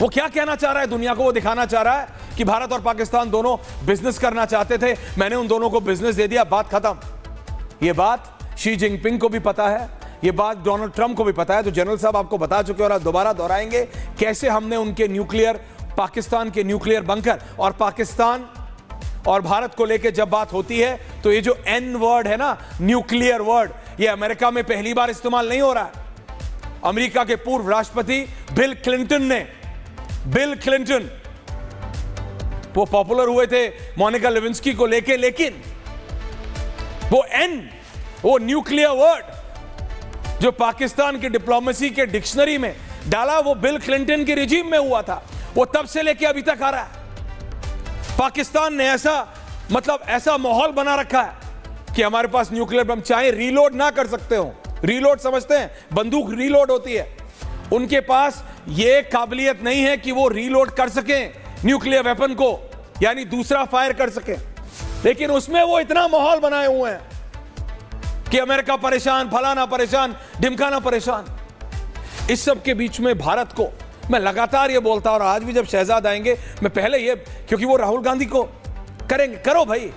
वो क्या कहना चाह रहा है दुनिया को? वो दिखाना चाह रहा है कि भारत और पाकिस्तान दोनों बिजनेस करना चाहते थे, मैंने उन दोनों को बिजनेस दे दिया, बात खत्म। ये बात शी जिनपिंग को भी पता है, ये बात डोनाल्ड ट्रंप को भी पता है। तो जनरल साहब आपको बता चुके और आप दोबारा दोहराएंगे कैसे हमने उनके न्यूक्लियर, पाकिस्तान के न्यूक्लियर बंकर और पाकिस्तान और भारत को लेकर जब बात होती है तो ये जो एन वर्ड है ना, न्यूक्लियर वर्ड, ये अमेरिका में पहली बार इस्तेमाल नहीं हो रहा है। अमेरिका के पूर्व राष्ट्रपति बिल क्लिंटन वो पॉपुलर हुए थे मोनिका लेविंस्की को लेके, लेकिन वो न्यूक्लियर वर्ड जो पाकिस्तान की डिप्लोमेसी के डिक्शनरी में डाला, वो बिल क्लिंटन के रिजीम में हुआ था, वो तब से लेके अभी तक आ रहा है। पाकिस्तान ने ऐसा माहौल बना रखा है कि हमारे पास न्यूक्लियर बम चाहे रीलोड ना कर सकते हो। रीलोड समझते हैं? बंदूक रीलोड होती है। उनके पास यह काबिलियत नहीं है कि वो रीलोड कर सकें न्यूक्लियर वेपन को, यानी दूसरा फायर कर सकें। लेकिन उसमें वो इतना माहौल बनाए हुए हैं कि अमेरिका परेशान, फलाना परेशान, ढिमकाना परेशान। इस सब के बीच में भारत को मैं लगातार ये बोलता, और आज भी जब शहजाद आएंगे मैं पहले ये, क्योंकि वो राहुल गांधी को करेंगे, करो भाई,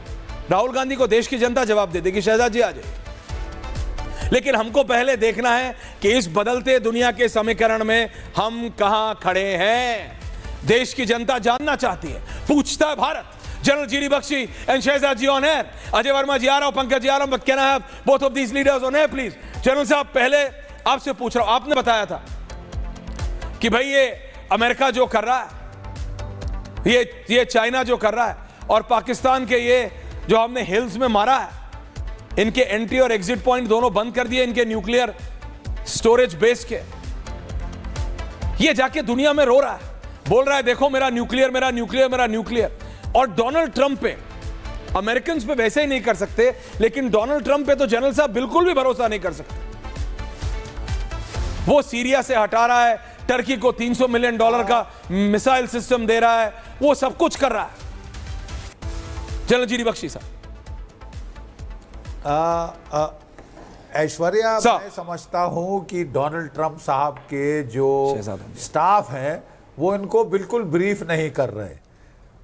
राहुल गांधी को देश की जनता जवाब दे देगी, शहजाद जी आ जाइए। लेकिन हमको पहले देखना है कि इस बदलते दुनिया के समीकरण में हम कहां खड़े हैं। देश की जनता जानना चाहती है, पूछता है Bharat. General GD Bakshi and Shehzad ji on air, Ajay Verma ji आ रहा हूं, पंकज जी आ रहा हूं, can I have both of these leaders on air please. General साहब पहले आपसे पूछ रहा हूं, आपने बताया था कि भाई ये अमेरिका जो कर रहा है, ये चाइना जो कर रहा है, और पाकिस्तान के ये जो हमने हिल्स में मारा है, इनके एंट्री और एग्जिट पॉइंट दोनों बंद कर दिए, इनके न्यूक्लियर स्टोरेज बेस के। ये जाके दुनिया में रो रहा है, बोल रहा है देखो मेरा न्यूक्लियर, मेरा न्यूक्लियर, मेरा न्यूक्लियर। और डोनाल्ड ट्रंप पे, अमेरिकन पे वैसे ही नहीं कर सकते, लेकिन डोनाल्ड ट्रंप पे तो जनरल साहब बिल्कुल भी भरोसा नहीं कर सकते। वो सीरिया से हटा रहा है, टर्की को $300 मिलियन का मिसाइल सिस्टम दे रहा है, वो सब कुछ कर रहा है। जनरल जीडी बख्शी साहब। ऐश्वर्या, मैं समझता हूं कि डोनाल्ड ट्रंप साहब के जो स्टाफ हैं वो इनको बिल्कुल ब्रीफ नहीं कर रहे।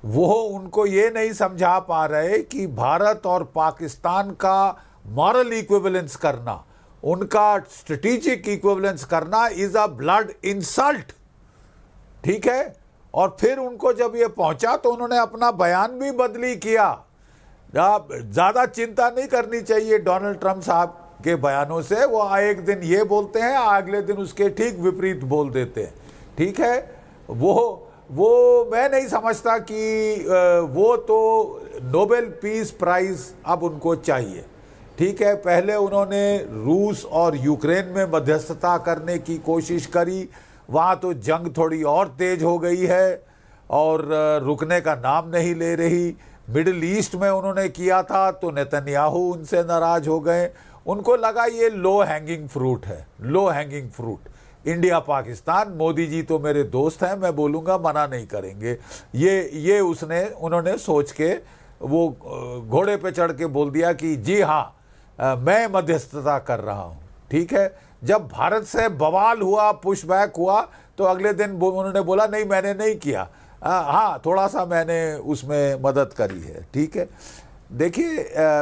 वो उनको ये नहीं समझा पा रहे कि भारत और पाकिस्तान का मॉरल इक्विवेलेंस करना, उनका स्ट्रेटेजिक इक्विवेलेंस करना इज अ ब्लड इंसल्ट। ठीक है, और फिर उनको जब ये पहुंचा तो उन्होंने अपना बयान भी बदली किया। ज्यादा चिंता नहीं करनी चाहिए डोनाल्ड ट्रंप साहब के बयानों से। वो एक दिन ये बोलते हैं, अगले दिन उसके ठीक विपरीत बोल देते हैं। ठीक है, वो मैं नहीं समझता कि वो तो नोबेल पीस प्राइज अब उनको चाहिए। ठीक है, पहले उन्होंने रूस और यूक्रेन में मध्यस्थता करने की कोशिश करी, वहाँ तो जंग थोड़ी और तेज हो गई है और रुकने का नाम नहीं ले रही। मिडिल ईस्ट में उन्होंने किया था तो नेतन्याहू उनसे नाराज हो गए। उनको लगा ये लो हैंगिंग फ्रूट है, low hanging fruit. India Pakistan, Modi ji तो मेरे दोस्त हैं, मैं बोलूँगा मना नहीं करेंगे। ये उन्होंने सोच के वो घोड़े पे चढ़ के बोल दिया कि जी हाँ, मैं मध्यस्थता कर रहा हूँ। ठीक है, जब भारत से बवाल हुआ, पुशबैक हुआ, तो अगले दिन उन्होंने बोला नहीं मैंने नहीं किया, हाँ थोड़ा सा मैंने उसमें मदद करी है। ठीक है, देखिए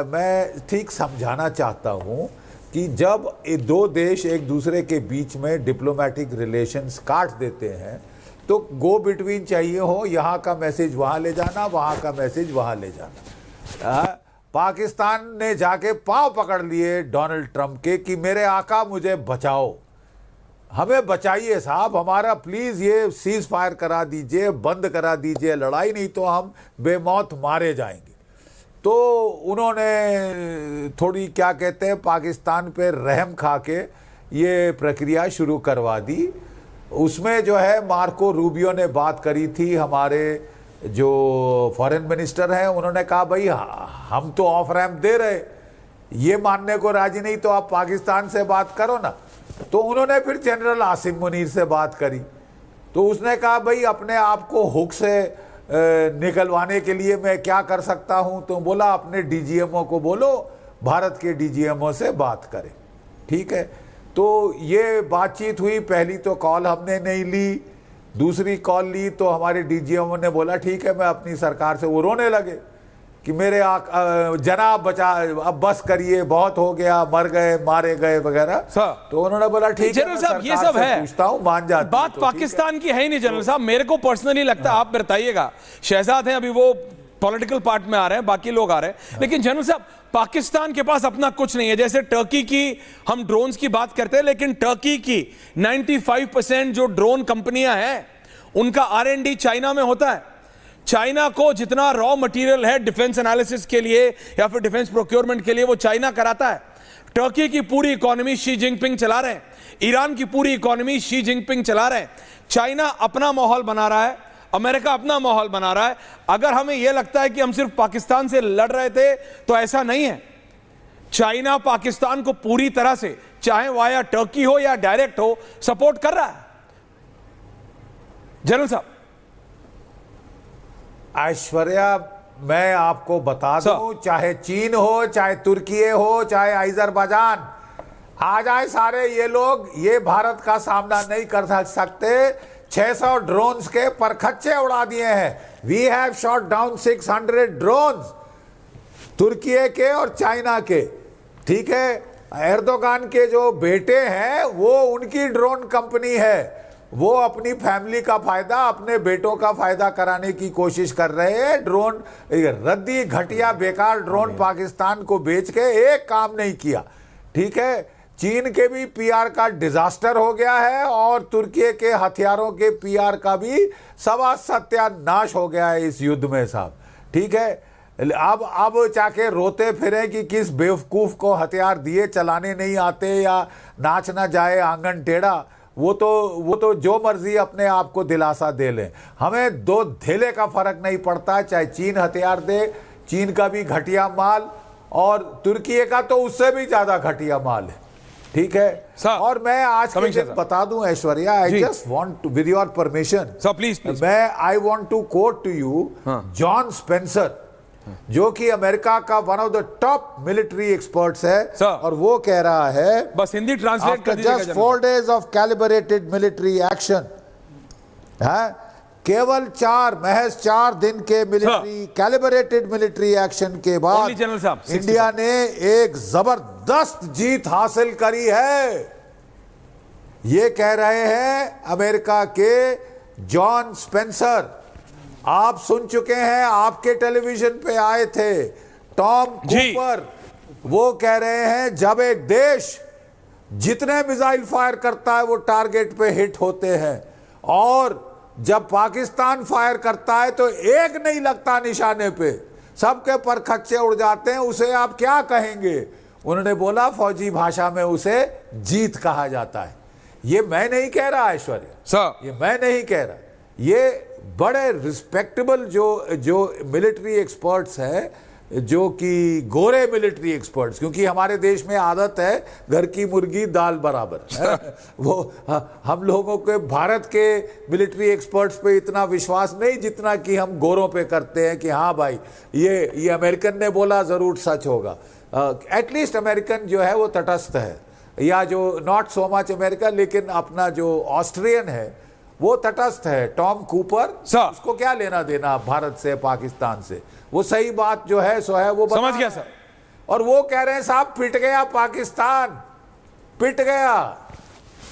मैं ठीक समझाना चाहता हूँ कि जब ये दो देश एक दूसरे के बीच में डिप्लोमेटिक रिलेशंस काट देते हैं तो गो बिटवीन चाहिए हो, यहाँ का मैसेज वहाँ ले जाना, वहाँ का मैसेज वहाँ ले जाना। पाकिस्तान ने जाके पांव पकड़ लिए डोनाल्ड ट्रंप के कि मेरे आका मुझे बचाओ, हमें बचाइए साहब, हमारा प्लीज़ ये सीज फायर करा दीजिए, बंद करा दीजिए लड़ाई, नहीं तो हम बेमौत मारे जाएंगे। तो उन्होंने थोड़ी क्या कहते हैं पाकिस्तान पे रहम खा के ये प्रक्रिया शुरू करवा दी। उसमें जो है मार्को रूबियो ने बात करी थी, हमारे जो फॉरेन मिनिस्टर हैं, उन्होंने कहा भाई हम तो ऑफ रैम्प दे रहे, ये मानने को राजी नहीं तो आप पाकिस्तान से बात करो ना। तो उन्होंने फिर जनरल आसिम मुनीर से बात करी, तो उसने कहा भाई अपने आप को हुक से निकलवाने के लिए मैं क्या कर सकता हूं, तो बोला अपने डीजीएमओ को बोलो भारत के डीजीएमओ से बात करें। ठीक है, तो ये बातचीत हुई। पहली तो कॉल हमने नहीं ली, दूसरी कॉल ली तो हमारे डीजीएम ने बोला ठीक है मैं अपनी सरकार से, वो रोने लगे कि मेरे जनाब बचा, अब बस करिए, बहुत हो गया, मर गए, मारे गए वगैरह। तो उन्होंने बोला ठीक है जनरल साहब ये सब है, पूछता हूं, मान जाती बात तो पाकिस्तान की है ही नहीं जनरल साहब। मेरे को पर्सनली लगता है, आप बताइएगा, शहजाद हैं अभी वो पॉलिटिकल पार्ट में आ रहे हैं, बाकी लोग आ रहे हैं, लेकिन जनरल साहब पाकिस्तान के पास अपना कुछ नहीं है। जैसे टर्की की हम ड्रोन्स की बात करते हैं, लेकिन टर्की की 95% जो ड्रोन कंपनियां हैं उनका R&D चाइना में होता है। चाइना को जितना रॉ मटेरियल है डिफेंस एनालिसिस के लिए या फिर डिफेंस प्रोक्योरमेंट के लिए वो चाइना कराता है। टर्की की पूरी इकोनॉमी शी जिनपिंग चला रहे हैं, ईरान की पूरी इकोनॉमी शी जिनपिंग चला रहे हैं। चाइना अपना माहौल बना रहा है, अमेरिका अपना माहौल बना रहा है। अगर हमें यह लगता है कि हम सिर्फ पाकिस्तान से लड़ रहे थे तो ऐसा नहीं है। चाइना पाकिस्तान को पूरी तरह से, चाहे वाया टर्की हो या डायरेक्ट हो, सपोर्ट कर रहा है। जनरल साहब ऐश्वर्या, मैं आपको बता दूं, चाहे चीन हो, चाहे तुर्की हो, चाहे अजरबैजान आ जाए, सारे ये लोग ये भारत का सामना नहीं कर सकते। 600 ड्रोन्स के परखच्चे उड़ा दिए हैं। We have shot down 600 drones, तुर्की के और चाइना के। ठीक है, एर्दोगान के जो बेटे हैं वो उनकी ड्रोन कंपनी है, वो अपनी फैमिली का फायदा, अपने बेटों का फायदा कराने की कोशिश कर रहे हैं। ड्रोन रद्दी, घटिया, बेकार ड्रोन पाकिस्तान को बेच के एक काम नहीं किया। ठीक है, चीन के भी पीआर का डिजास्टर हो गया है और तुर्की के हथियारों के पीआर का भी सत्यानाश हो गया है इस युद्ध में साहब। ठीक है, अब जाके रोते फिरे कि किस बेवकूफ को हथियार दिए, चलाने नहीं आते या नाच ना जाए आंगन टेढ़ा। वो तो जो मर्जी अपने आप को दिलासा दे ले, हमें दो धेले का फर्क नहीं पड़ता। चाहे चीन हथियार दे, चीन का भी घटिया माल और तुर्की का तो उससे भी ज्यादा घटिया माल है। ठीक है, और मैं आज के दिन बता दूं Aishwarya, I just want to, with your permission please, मैं I want to quote to you John Spencer, जो कि अमेरिका का one of the top military experts है, और वो कह रहा है, बस हिंदी ट्रांसलेट कर दीजिएगा, just 4 days of calibrated military action, केवल महज 4 दिन के मिलिट्री कैलिब्रेटेड मिलिट्री एक्शन के बाद इंडिया ने एक जबरदस्त जीत हासिल करी है। ये कह रहे हैं अमेरिका के जॉन स्पेंसर। आप सुन चुके हैं, आपके टेलीविजन पे आए थे, टॉम कूपर, वो कह रहे हैं जब एक देश जितने मिसाइल फायर करता है वो टारगेट पे हिट होते हैं, और जब पाकिस्तान फायर करता है तो एक नहीं लगता निशाने पे, सबके परखच्चे उड़ जाते हैं। उसे आप क्या कहेंगे? उन्होंने बोला फौजी भाषा में उसे जीत कहा जाता है। ये मैं नहीं कह रहा ऐश्वर्या, ये मैं नहीं कह रहा, ये बड़े रिस्पेक्टेबल जो मिलिट्री एक्सपर्ट्स हैं, जो कि गोरे मिलिट्री एक्सपर्ट्स, क्योंकि हमारे देश में आदत है घर की मुर्गी दाल बराबर वो हम लोगों के भारत के मिलिट्री एक्सपर्ट्स पे इतना विश्वास नहीं जितना कि हम गोरों पे करते हैं कि हाँ भाई ये अमेरिकन ने बोला जरूर सच होगा। एटलीस्ट अमेरिकन जो है वो तटस्थ है, या जो नॉट सो मच अमेरिका, लेकिन अपना जो ऑस्ट्रियन है वो तटस्थ है। टॉम कूपर, उसको क्या लेना देना भारत से, पाकिस्तान से, वो सही बात जो है सो है, वो समझ गया सर। और वो कह रहे हैं साहब पिट गया पाकिस्तान, पिट गया।